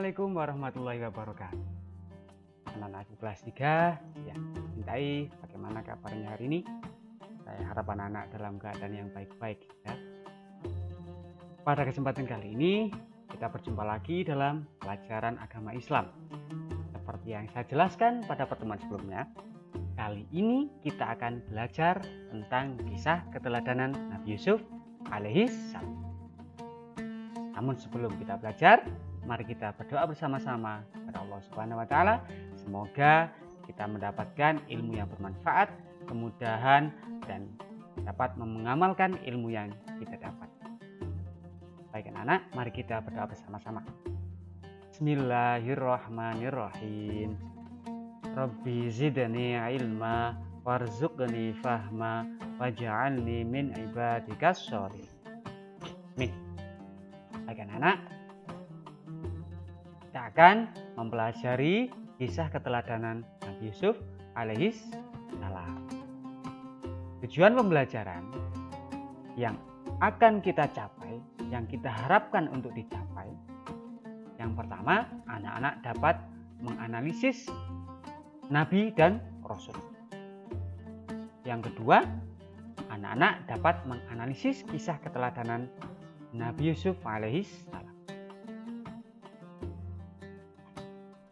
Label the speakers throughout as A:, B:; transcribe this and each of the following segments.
A: Assalamualaikum warahmatullahi wabarakatuh. Anak-anak kelas 3 ya, cintai bagaimana kabarnya hari ini? Saya harap anak-anak dalam keadaan yang baik-baik ya. Pada kesempatan kali ini kita berjumpa lagi dalam pelajaran agama Islam. Seperti yang saya jelaskan pada pertemuan sebelumnya, kali ini kita akan belajar tentang kisah keteladanan Nabi Yusuf alaihis salam. Namun sebelum kita belajar, mari kita berdoa bersama-sama kepada Allah Subhanahu wa taala. Semoga kita mendapatkan ilmu yang bermanfaat, kemudahan dan dapat mengamalkan ilmu yang kita dapat. Baik anak-anak, mari kita berdoa bersama-sama. Bismillahirrahmanirrahim. Rabbi zidni ilma warzuqni fahma waj'alni min ibadikas sholihin. Amin. Baik anak-anak, kita akan mempelajari kisah keteladanan Nabi Yusuf alaihis salam. Tujuan pembelajaran yang akan kita capai, yang kita harapkan untuk dicapai, yang pertama, anak-anak dapat menganalisis Nabi dan Rasul. Yang kedua, anak-anak dapat menganalisis kisah keteladanan Nabi Yusuf alaihis salam.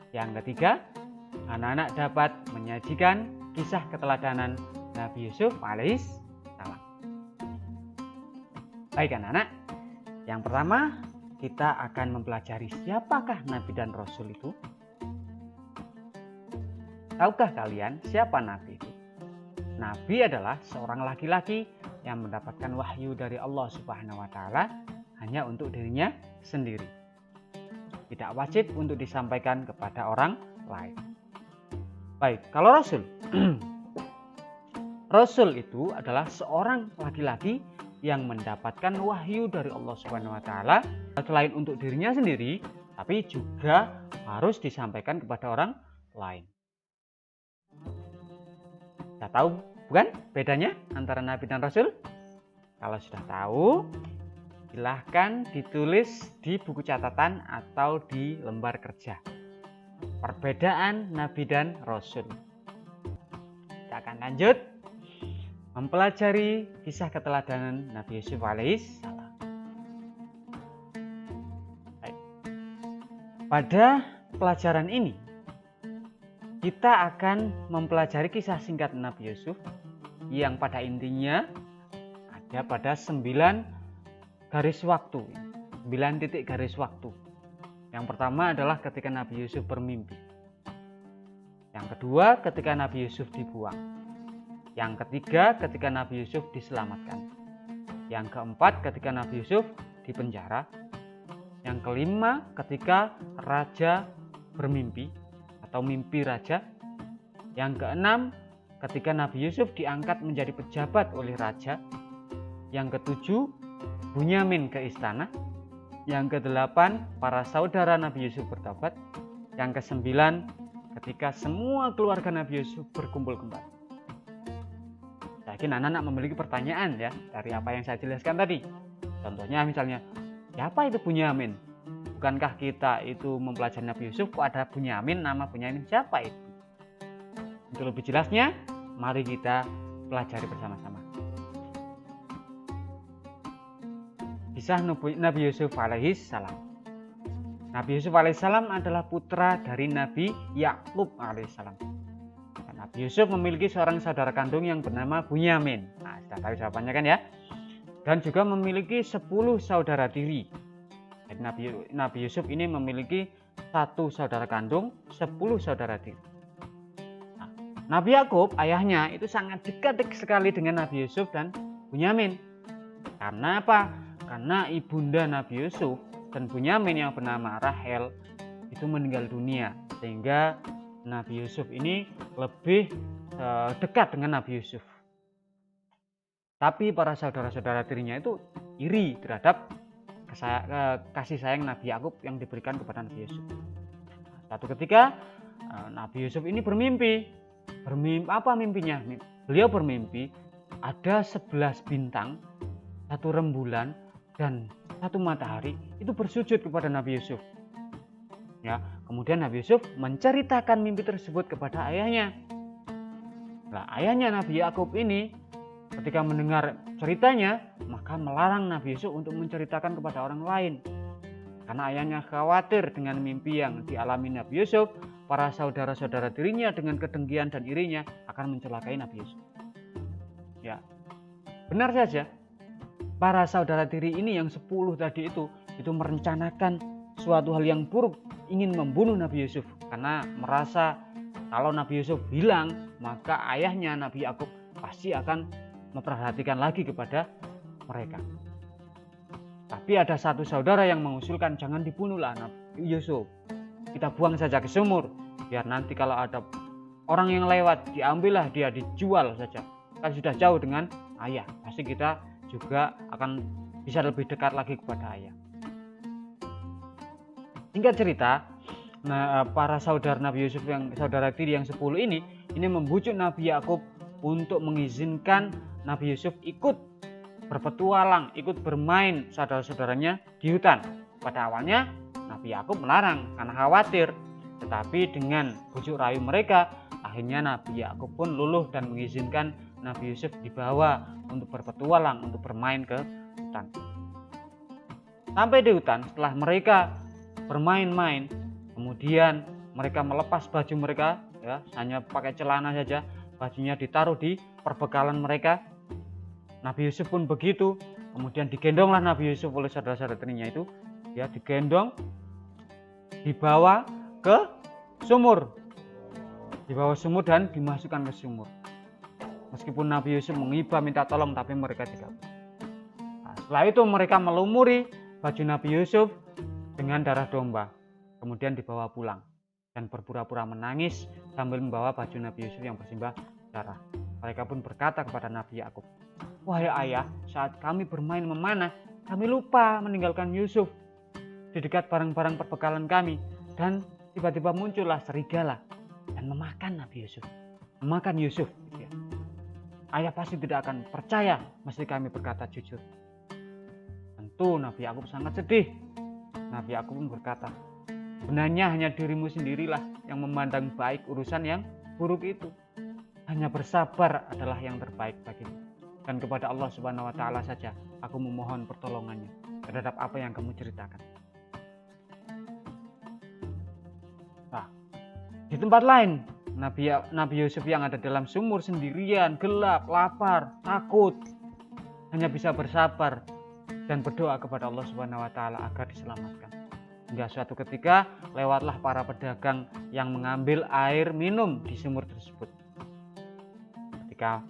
A: Yang ketiga, anak-anak dapat menyajikan kisah keteladanan Nabi Yusuf alaihis salam. Baik anak-anak, yang pertama kita akan mempelajari siapakah Nabi dan Rasul itu. Tahukah kalian siapa Nabi itu? Nabi adalah seorang laki-laki yang mendapatkan wahyu dari Allah Subhanahu wa taala hanya untuk dirinya sendiri. Tidak wajib untuk disampaikan kepada orang lain. Baik, kalau Rasul. Rasul itu adalah seorang laki-laki yang mendapatkan wahyu dari Allah Subhanahu wa taala selain untuk dirinya sendiri, tapi juga harus disampaikan kepada orang lain. Sudah tahu bukan bedanya antara Nabi dan Rasul? Kalau sudah tahu, silahkan ditulis di buku catatan atau di lembar kerja. Perbedaan Nabi dan Rasul. Kita akan lanjut mempelajari kisah keteladanan Nabi Yusuf alaihis salam. Pada pelajaran ini, kita akan mempelajari kisah singkat Nabi Yusuf yang pada intinya ada pada 9 garis waktu, 9 titik garis waktu. Yang pertama adalah ketika Nabi Yusuf bermimpi. Yang kedua ketika Nabi Yusuf dibuang. Yang ketiga ketika Nabi Yusuf diselamatkan. Yang keempat ketika Nabi Yusuf dipenjara. Yang kelima ketika raja bermimpi atau mimpi raja. Yang keenam ketika Nabi Yusuf diangkat menjadi pejabat oleh raja. Yang ketujuh, Bunyamin ke istana. Yang kedelapan, para saudara Nabi Yusuf bertobat. Yang kesembilan, ketika semua keluarga Nabi Yusuf berkumpul kembali. Saya yakin anak-anak memiliki pertanyaan ya dari apa yang saya jelaskan tadi. Contohnya misalnya, siapa itu Bunyamin? Bukankah kita itu mempelajari Nabi Yusuf, kok ada Bunyamin, nama Bunyamin siapa itu? Untuk lebih jelasnya, mari kita pelajari bersama-sama. Kisah Nabi Yusuf alaihis salam. Nabi Yusuf alaihis salam adalah putra dari Nabi Yakub alaihis salam. Nabi Yusuf memiliki seorang saudara kandung yang bernama Bunyamin. Nah, sudah tahu jawabannya kan ya? Dan juga memiliki 10 saudara tiri. Jadi Nabi Yusuf ini memiliki 1 saudara kandung, 10 saudara tiri. Nah, Nabi Yakub ayahnya itu sangat dekat sekali dengan Nabi Yusuf dan Bunyamin. Karena apa? Karena ibunda Nabi Yusuf dan Bunyamin yang bernama Rahel itu meninggal dunia, sehingga Nabi Yusuf ini lebih dekat dengan Nabi Yusuf. Tapi para saudara-saudara tirinya itu iri terhadap kasih sayang Nabi Yakub yang diberikan kepada Nabi Yusuf. Satu ketika Nabi Yusuf ini bermimpi. Apa mimpinya? Beliau bermimpi ada 11 bintang, 1 rembulan dan 1 matahari itu bersujud kepada Nabi Yusuf. Ya, kemudian Nabi Yusuf menceritakan mimpi tersebut kepada ayahnya. Nah, ayahnya Nabi Yakub ini ketika mendengar ceritanya, maka melarang Nabi Yusuf untuk menceritakan kepada orang lain. Karena ayahnya khawatir dengan mimpi yang dialami Nabi Yusuf, para saudara-saudara dirinya dengan kedengkian dan irinya akan mencelakai Nabi Yusuf. Ya, benar saja. Para saudara tiri ini yang 10 tadi itu merencanakan suatu hal yang buruk, ingin membunuh Nabi Yusuf karena merasa kalau Nabi Yusuf hilang, maka ayahnya Nabi Yakub pasti akan memperhatikan lagi kepada mereka. Tapi ada satu saudara yang mengusulkan, jangan dibunuhlah Nabi Yusuf, kita buang saja ke sumur, biar nanti kalau ada orang yang lewat diambillah dia, dijual saja, kan sudah jauh dengan ayah, pasti kita juga akan bisa lebih dekat lagi kepada ayah. Singkat cerita, para saudara Nabi Yusuf yang saudara tiri yang 10 ini membujuk Nabi Yakub untuk mengizinkan Nabi Yusuf ikut berpetualang, ikut bermain saudara-saudaranya di hutan. Pada awalnya Nabi Yakub melarang karena khawatir, tetapi dengan bujuk rayu mereka, akhirnya Nabi Yakub pun luluh dan mengizinkan Nabi Yusuf dibawa untuk berpetualang, untuk bermain ke hutan. Sampai di hutan, setelah mereka bermain-main, kemudian mereka melepas baju mereka, ya, hanya pakai celana saja, bajunya ditaruh di perbekalan mereka. Nabi Yusuf pun begitu, kemudian digendonglah Nabi Yusuf oleh saudara-saudarinya itu, ya, digendong, dibawa ke sumur, dan dimasukkan ke sumur. Meskipun Nabi Yusuf mengiba minta tolong, tapi mereka tidak. Nah, setelah itu mereka melumuri baju Nabi Yusuf dengan darah domba, kemudian dibawa pulang dan berpura-pura menangis sambil membawa baju Nabi Yusuf yang bersimbah darah. Mereka pun berkata kepada Nabi Yakub, wahai ayah, saat kami bermain memanah, kami lupa meninggalkan Yusuf di dekat barang-barang perbekalan kami, dan tiba-tiba muncullah serigala dan memakan Nabi Yusuf, memakan Yusuf. Ayah pasti tidak akan percaya mesti kami berkata jujur. Tentu Nabi Yakub sangat sedih. Nabi Yakub pun berkata, sebenarnya hanya dirimu sendirilah yang memandang baik urusan yang buruk itu. Hanya bersabar adalah yang terbaik bagimu. Dan kepada Allah Subhanahu wa Ta'ala saja aku memohon pertolongannya terhadap apa yang kamu ceritakan. Nah, di tempat lain, Nabi Yusuf yang ada dalam sumur sendirian, gelap, lapar, takut, hanya bisa bersabar dan berdoa kepada Allah Subhanahu wa Ta'ala agar diselamatkan. Hingga suatu ketika lewatlah para pedagang yang mengambil air minum di sumur tersebut. Ketika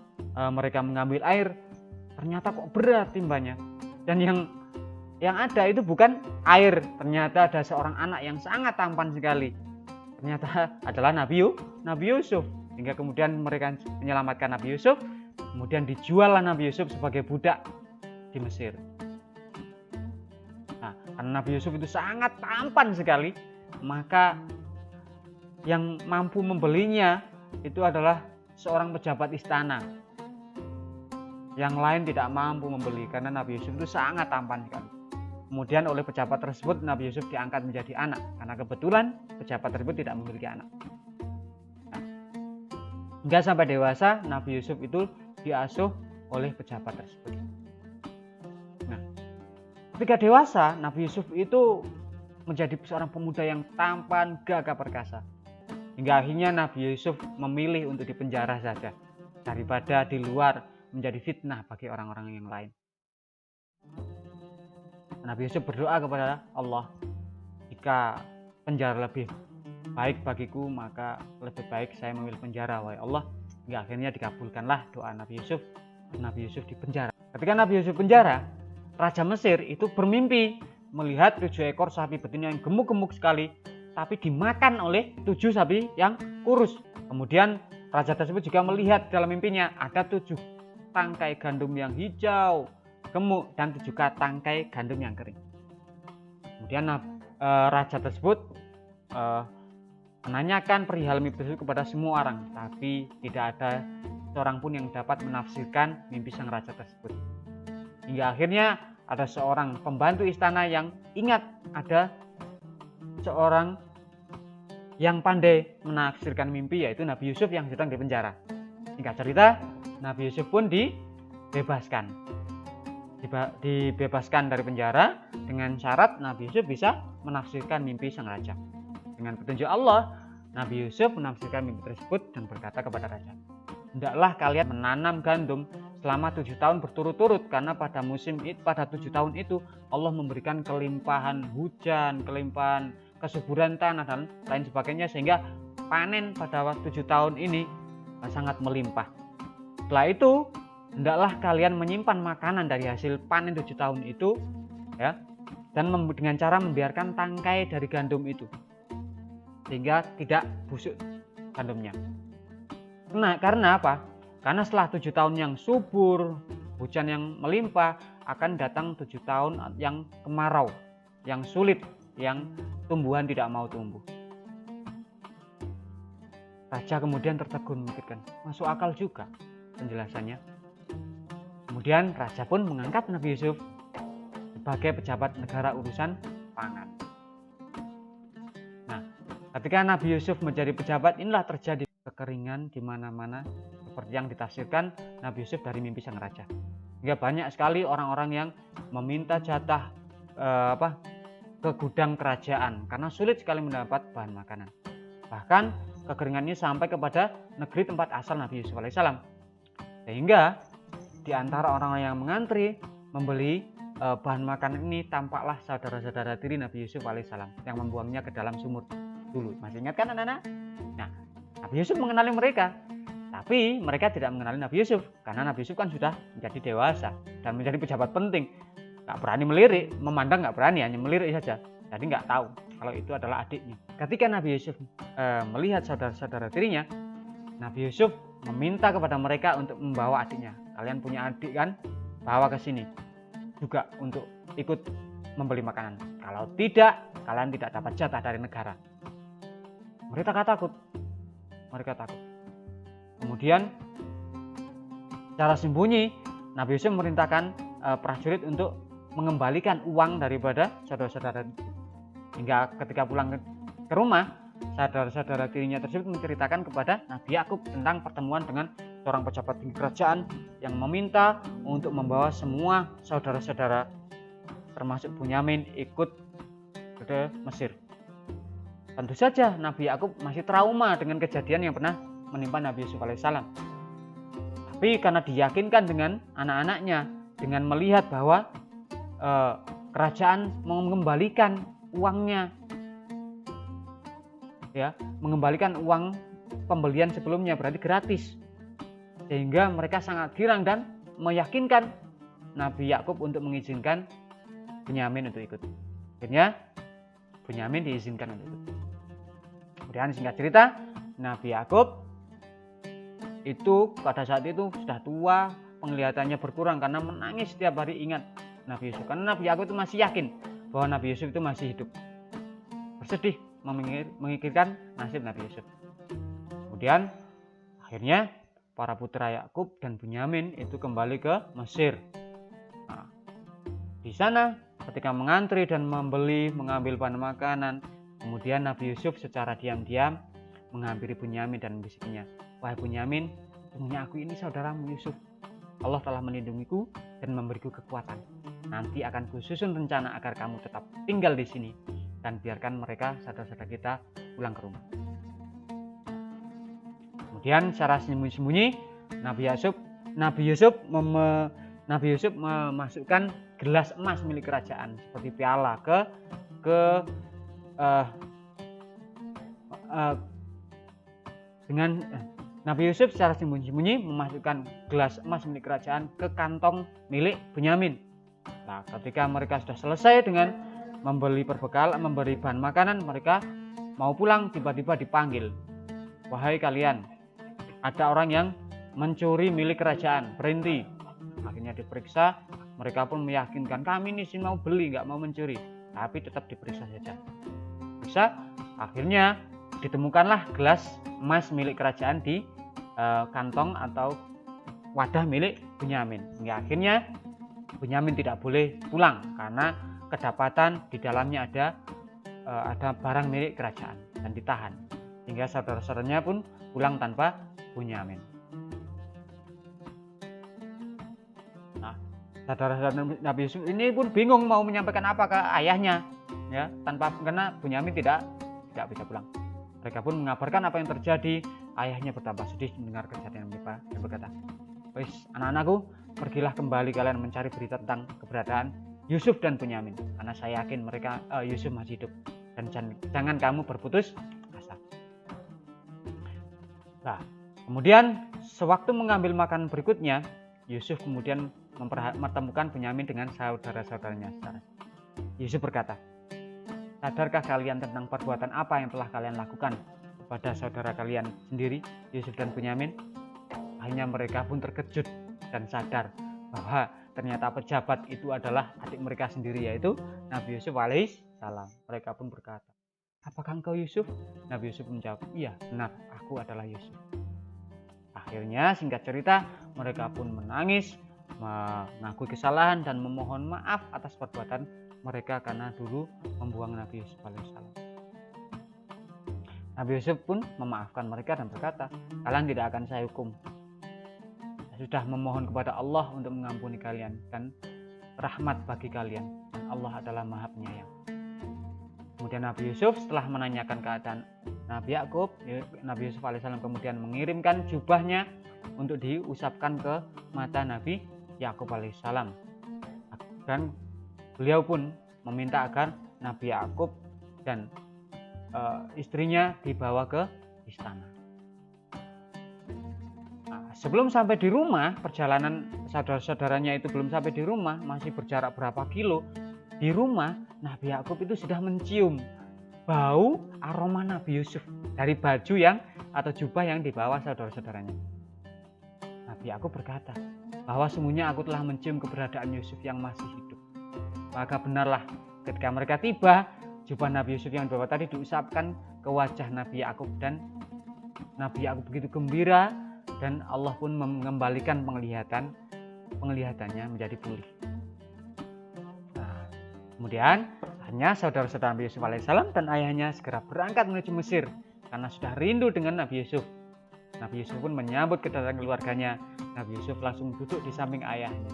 A: mereka mengambil air, ternyata kok berat timbanya, dan yang ada itu bukan air, ternyata ada seorang anak yang sangat tampan sekali. Ternyata adalah Nabi Yusuf. Hingga kemudian mereka menyelamatkan Nabi Yusuf, kemudian dijuallah Nabi Yusuf sebagai budak di Mesir. Nah, karena Nabi Yusuf itu sangat tampan sekali, maka yang mampu membelinya itu adalah seorang pejabat istana. Yang lain tidak mampu membeli karena Nabi Yusuf itu sangat tampan sekali. Kemudian oleh pejabat tersebut Nabi Yusuf diangkat menjadi anak, karena kebetulan pejabat tersebut tidak memiliki anak. Nah, hingga sampai dewasa Nabi Yusuf itu diasuh oleh pejabat tersebut. Nah, ketika dewasa Nabi Yusuf itu menjadi seorang pemuda yang tampan, gagah perkasa. Hingga akhirnya Nabi Yusuf memilih untuk dipenjara saja daripada di luar menjadi fitnah bagi orang-orang yang lain. Nabi Yusuf berdoa kepada Allah, jika penjara lebih baik bagiku, maka lebih baik saya memilih penjara, wahai Allah. Hingga akhirnya dikabulkanlah doa Nabi Yusuf. Nabi Yusuf dipenjara. Ketika Nabi Yusuf penjara, Raja Mesir itu bermimpi melihat 7 ekor sapi betina yang gemuk-gemuk sekali, tapi dimakan oleh 7 sapi yang kurus. Kemudian raja tersebut juga melihat dalam mimpinya ada 7 tangkai gandum yang hijau, gemuk, dan 7 tangkai gandum yang kering. Kemudian raja tersebut menanyakan perihal mimpi tersebut kepada semua orang, tapi tidak ada seorang pun yang dapat menafsirkan mimpi sang raja tersebut. Hingga akhirnya ada seorang pembantu istana yang ingat ada seorang yang pandai menafsirkan mimpi yaitu Nabi Yusuf yang sedang dipenjara. Singkat cerita, Nabi Yusuf pun dibebaskan dari penjara dengan syarat Nabi Yusuf bisa menafsirkan mimpi sang raja. Dengan petunjuk Allah, Nabi Yusuf menafsirkan mimpi tersebut dan berkata kepada raja, "Hendaklah kalian menanam gandum selama 7 tahun berturut-turut, karena pada 7 tahun itu Allah memberikan kelimpahan hujan, kelimpahan kesuburan tanah dan lain sebagainya, sehingga panen pada 7 tahun ini sangat melimpah. Setelah itu hendaklah kalian menyimpan makanan dari hasil panen 7 tahun itu, ya, dan dengan cara membiarkan tangkai dari gandum itu sehingga tidak busuk gandumnya." Nah, karena apa? Karena setelah 7 tahun yang subur, hujan yang melimpah, akan datang 7 tahun yang kemarau, yang sulit, yang tumbuhan tidak mau tumbuh. Raja kemudian tertegun memikirkan, masuk akal juga penjelasannya. Kemudian raja pun mengangkat Nabi Yusuf sebagai pejabat negara urusan pangan. Nah, ketika Nabi Yusuf menjadi pejabat, inilah terjadi kekeringan di mana-mana seperti yang ditafsirkan Nabi Yusuf dari mimpi sang raja. Hingga banyak sekali orang-orang yang meminta jatah ke gudang kerajaan karena sulit sekali mendapat bahan makanan. Bahkan kekeringan ini sampai kepada negeri tempat asal Nabi Yusuf alaihissalam. Sehingga di antara orang-orang yang mengantri membeli bahan makanan ini tampaklah saudara-saudara tiri Nabi Yusuf alaihissalam yang membuangnya ke dalam sumur dulu. Masih ingat kan anak-anak? Nah, Nabi Yusuf mengenali mereka, tapi mereka tidak mengenali Nabi Yusuf karena Nabi Yusuf kan sudah menjadi dewasa dan menjadi pejabat penting. Nggak berani melirik, memandang nggak berani, hanya melirik saja. Jadi nggak tahu kalau itu adalah adiknya. Ketika Nabi Yusuf melihat saudara-saudara tirinya, Nabi Yusuf meminta kepada mereka untuk membawa adiknya. Kalian punya adik kan? Bawa ke sini juga untuk ikut membeli makanan. Kalau tidak, kalian tidak dapat jatah dari negara. Mereka takut. Kemudian secara sembunyi Nabi Yusuf memerintahkan prajurit untuk mengembalikan uang daripada saudara-saudara. Hingga ketika pulang ke rumah, saudara-saudara tirinya tersebut menceritakan kepada Nabi Yakub tentang pertemuan dengan seorang pejabat tinggi kerajaan yang meminta untuk membawa semua saudara-saudara termasuk Bunyamin ikut ke Mesir. Tentu saja Nabi Yakub masih trauma dengan kejadian yang pernah menimpa Nabi Yusuf alaihissalam. Tapi karena diyakinkan dengan anak-anaknya, dengan melihat bahwa kerajaan mengembalikan uangnya, ya, mengembalikan uang pembelian sebelumnya, berarti gratis, sehingga mereka sangat girang dan meyakinkan Nabi Yakub untuk mengizinkan Bunyamin untuk ikut. Akhirnya Bunyamin diizinkan untuk ikut. Kemudian singkat cerita, Nabi Yakub itu pada saat itu sudah tua, penglihatannya berkurang karena menangis setiap hari ingat Nabi Yusuf. Karena Nabi Yakub itu masih yakin bahwa Nabi Yusuf itu masih hidup. Bersedih memikirkan nasib Nabi Yusuf. Kemudian akhirnya para putra Yakub dan Bunyamin itu kembali ke Mesir. Nah, di sana ketika mengantri dan mengambil bahan makanan, kemudian Nabi Yusuf secara diam-diam menghampiri Bunyamin dan membisiknya, "Wahai Bunyamin, sesungguhnya aku ini saudaramu Yusuf. Allah telah melindungiku dan memberiku kekuatan. Nanti akan kususun rencana agar kamu tetap tinggal di sini dan biarkan mereka saudara-saudara kita pulang ke rumah." Kemudian secara sembunyi-sembunyi Nabi Yusuf memasukkan gelas emas milik kerajaan seperti piala Nabi Yusuf secara sembunyi-sembunyi memasukkan gelas emas milik kerajaan ke kantong milik Bunyamin. Nah, ketika mereka sudah selesai dengan membeli bahan makanan, mereka mau pulang, tiba-tiba dipanggil, "Wahai kalian, ada orang yang mencuri milik kerajaan, berhenti." Akhirnya diperiksa, mereka pun meyakinkan, "Kami ini sih mau beli, nggak mau mencuri." Tapi tetap diperiksa saja. Akhirnya ditemukanlah gelas emas milik kerajaan di kantong atau wadah milik Bunyamin. Hingga akhirnya Bunyamin tidak boleh pulang karena kedapatan di dalamnya ada barang milik kerajaan. dan ditahan. Hingga saudara-saudaranya pun pulang tanpa Bunyamin. Nah, saudara-saudara Nabi Yusuf ini pun bingung mau menyampaikan apa ke ayahnya, ya, karena Bunyamin tidak bisa pulang. Mereka pun mengabarkan apa yang terjadi. Ayahnya bertambah sedih mendengar kejadian mereka dan berkata, "Wis, anak-anakku, pergilah kembali kalian mencari berita tentang keberadaan Yusuf dan Bunyamin, karena saya yakin Yusuf masih hidup, dan jangan kamu berputus asa." Nah, kemudian sewaktu mengambil makan berikutnya, Yusuf kemudian mempertemukan Bunyamin dengan saudara-saudaranya. Yusuf berkata, "Sadarkah kalian tentang perbuatan apa yang telah kalian lakukan pada saudara kalian sendiri, Yusuf dan Bunyamin?" Akhirnya mereka pun terkejut dan sadar bahwa ternyata pejabat itu adalah adik mereka sendiri, yaitu Nabi Yusuf alaihissalam. Mereka pun berkata, "Apakah engkau Yusuf?" Nabi Yusuf menjawab, "Iya, benar, aku adalah Yusuf." Akhirnya singkat cerita, mereka pun menangis, mengakui kesalahan dan memohon maaf atas perbuatan mereka karena dulu membuang Nabi Yusuf alaihissalam. Nabi Yusuf pun memaafkan mereka dan berkata, "Kalian tidak akan saya hukum. Saya sudah memohon kepada Allah untuk mengampuni kalian dan rahmat bagi kalian, dan Allah adalah Maha Penyayang." Kemudian Nabi Yusuf setelah menanyakan keadaan Nabi Yakub, Nabi Yusuf alaihissalam kemudian mengirimkan jubahnya untuk diusapkan ke mata Nabi Yakub alaihissalam, dan beliau pun meminta agar Nabi Yakub dan istrinya dibawa ke istana. Nah, sebelum sampai di rumah, perjalanan saudara-saudaranya itu belum sampai di rumah, masih berjarak berapa kilo. Di rumah, Nabi Yakub itu sudah mencium bau aroma Nabi Yusuf dari baju atau jubah yang dibawa saudara-saudaranya. Nabi Yakub berkata bahwa sesungguhnya aku telah mencium keberadaan Yusuf yang masih hidup. Maka benarlah ketika mereka tiba, jubah Nabi Yusuf yang dibawa tadi diusapkan ke wajah Nabi Yakub, dan Nabi Yakub begitu gembira, dan Allah pun mengembalikan penglihatannya menjadi pulih. Nah, kemudian hanya saudara-saudara Nabi Yusuf alaihissalam dan ayahnya segera berangkat menuju Mesir karena sudah rindu dengan Nabi Yusuf. Nabi Yusuf pun menyambut kedatangan keluarganya. Nabi Yusuf langsung duduk di samping ayahnya.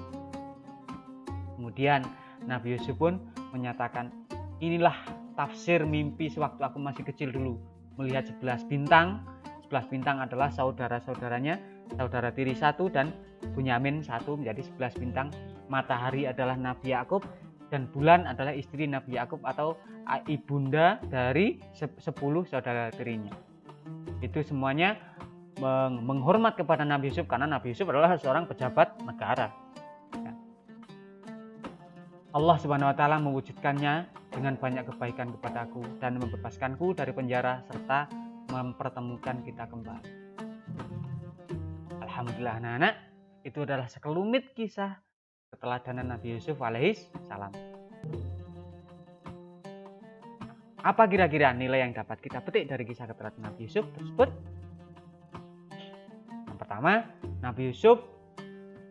A: Kemudian Nabi Yusuf pun menyatakan, "Inilah tafsir mimpi sewaktu aku masih kecil dulu, melihat 11 bintang. 11 bintang adalah saudara-saudaranya, saudara tiri 1 dan Bunyamin 1 menjadi 11 bintang. Matahari adalah Nabi Yakub, dan bulan adalah istri Nabi Yakub atau ibunda dari 10 saudara tirinya." Itu semuanya menghormat kepada Nabi Yusuf karena Nabi Yusuf adalah seorang pejabat negara. Allah Subhanahu wa taala mewujudkannya dengan banyak kebaikan kepadaku dan membebaskanku dari penjara serta mempertemukan kita kembali. Alhamdulillah anak-anak, itu adalah sekelumit kisah keteladanan Nabi Yusuf alaihissalam. Apa kira-kira nilai yang dapat kita petik dari kisah keteladanan Nabi Yusuf tersebut? Yang pertama, Nabi Yusuf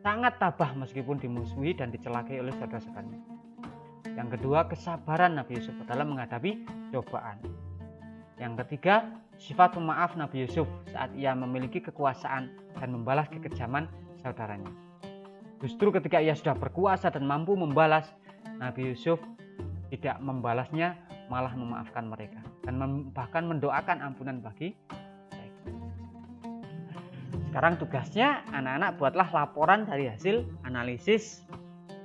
A: sangat tabah meskipun dimusuhi dan dicelakai oleh saudara-saudaranya. Yang kedua, kesabaran Nabi Yusuf dalam menghadapi cobaan. Yang ketiga, sifat pemaaf Nabi Yusuf saat ia memiliki kekuasaan dan membalas kekejaman saudaranya. Justru ketika ia sudah berkuasa dan mampu membalas, Nabi Yusuf tidak membalasnya, malah memaafkan mereka dan bahkan mendoakan ampunan bagi mereka. Sekarang tugasnya anak-anak buatlah laporan dari hasil analisis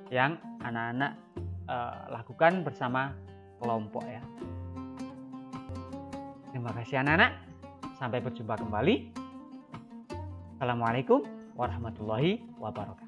A: yang anak-anak lakukan bersama kelompok ya. Terima kasih anak-anak. Sampai berjumpa kembali. Assalamualaikum warahmatullahi wabarakatuh.